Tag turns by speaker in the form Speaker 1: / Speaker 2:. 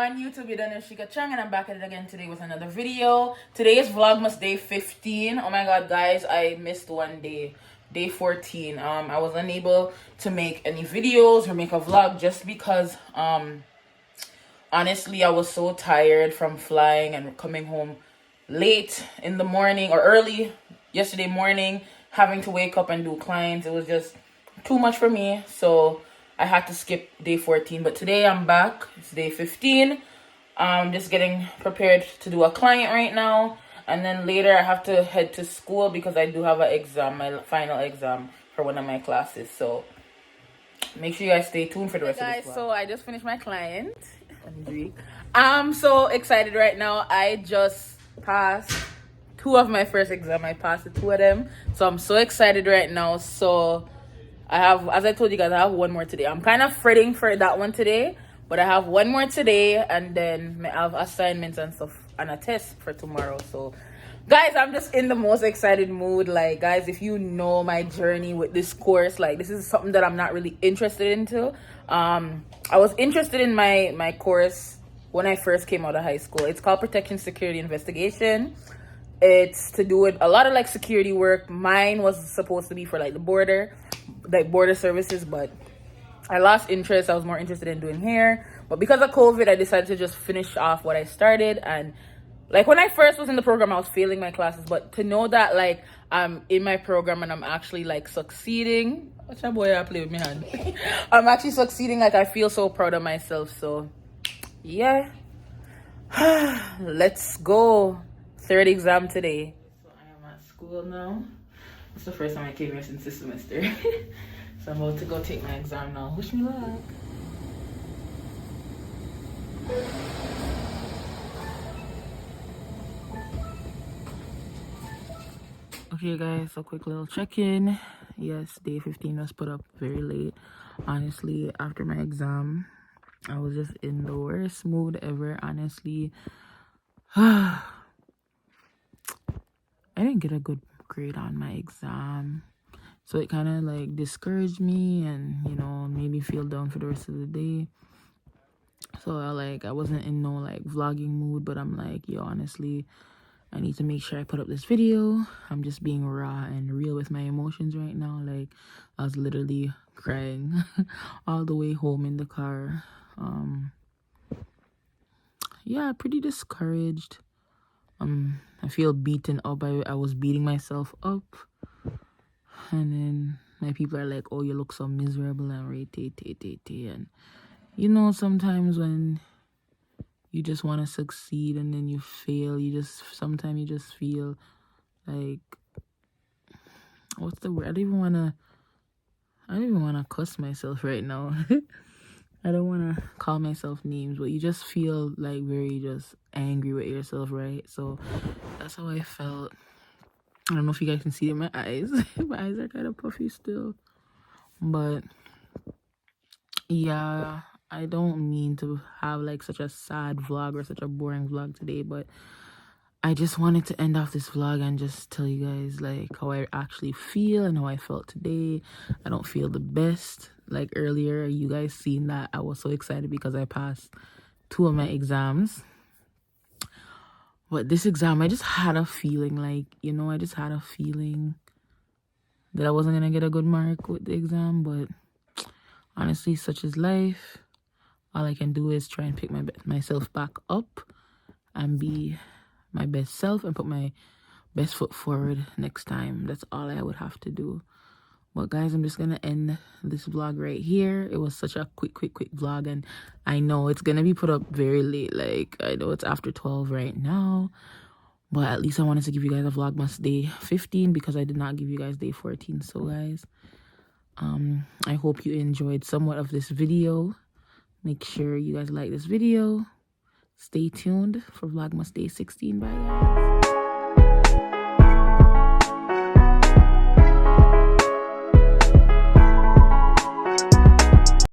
Speaker 1: On YouTube, you're done with Shickaa Chung, and I'm back at it again today with another video. Today is Vlogmas day 15. Oh my god, guys, I missed one day, day 14. I was unable to make any videos or make a vlog just because honestly I was so tired from flying and coming home late in the morning or early yesterday morning, having to wake up and do clients. It was just too much for me, so I had to skip day 14, but today I'm back. It's day 15. I'm just getting prepared to do a client right now. And then later I have to head to school because I do have an exam, my final exam for one of my classes. So make sure you guys stay tuned for the rest of this vlog. So I just finished my client. I'm so excited right now. I just passed 2 of my first exam. I passed the 2 of them. So I'm so excited right now. So I have, as I told you guys, I have one more today. I'm kind of fretting for that one today, but I have one more today, and then I have assignments and stuff and a test for tomorrow. So guys, I'm just in the most excited mood. Like, guys, if you know my journey with this course, like, this is something that I'm not really interested into. I was interested in my course when I first came out of high school. It's called Protection Security Investigation. It's to do with a lot of like security work. Mine was supposed to be for like the border services, but I lost interest. I was more interested in doing hair, but because of COVID I decided to just finish off what I started. And like when I first was in the program, I was failing my classes, but to know that like I'm in my program and I'm actually like succeeding, watch a boy I play with my hand. I'm actually succeeding. Like, I feel so proud of myself. So yeah, let's go. 3rd exam today. So I am at school now. It's the first time I came here since this semester. So I'm about to go take my exam now. Wish me luck. Okay guys, a quick little check-in. Yes, day 15 was put up very late. Honestly, after my exam, I was just in the worst mood ever, honestly. I didn't get a good grade on my exam, so it kind of like discouraged me and, you know, made me feel down for the rest of the day. So I wasn't in no like vlogging mood, but I'm like, yo, honestly, I need to make sure I put up this video. I'm just being raw and real with my emotions right now. Like, I was literally crying all the way home in the car. Yeah, pretty discouraged. I feel beaten up. I was beating myself up, and then my people are like, oh, you look so miserable and and you know, sometimes when you just want to succeed and then you fail, sometimes you just feel like, what's the word? I don't even want to cuss myself right now. I don't want to call myself names, but you just feel like very just angry with yourself, right? So that's how I felt. I don't know if you guys can see it in my eyes. My eyes are kind of puffy still. But yeah, I don't mean to have like such a sad vlog or such a boring vlog today, but I just wanted to end off this vlog and just tell you guys like how I actually feel and how I felt today. I don't feel the best. Like earlier, you guys seen that I was so excited because I passed 2 of my exams. But this exam, I just had a feeling like, you know, I just had a feeling that I wasn't going to get a good mark with the exam. But honestly, such is life. All I can do is try and pick myself back up and be my best self and put my best foot forward next time. That's all I would have to do. But guys, I'm just gonna end this vlog right here. It was such a quick vlog, and I know it's gonna be put up very late. Like, I know it's after 12 right now, but at least I wanted to give you guys a Vlogmas day 15 because I did not give you guys day 14. So guys, I hope you enjoyed somewhat of this video. Make sure you guys like this video. Stay tuned for Vlogmas day 16. Bye guys.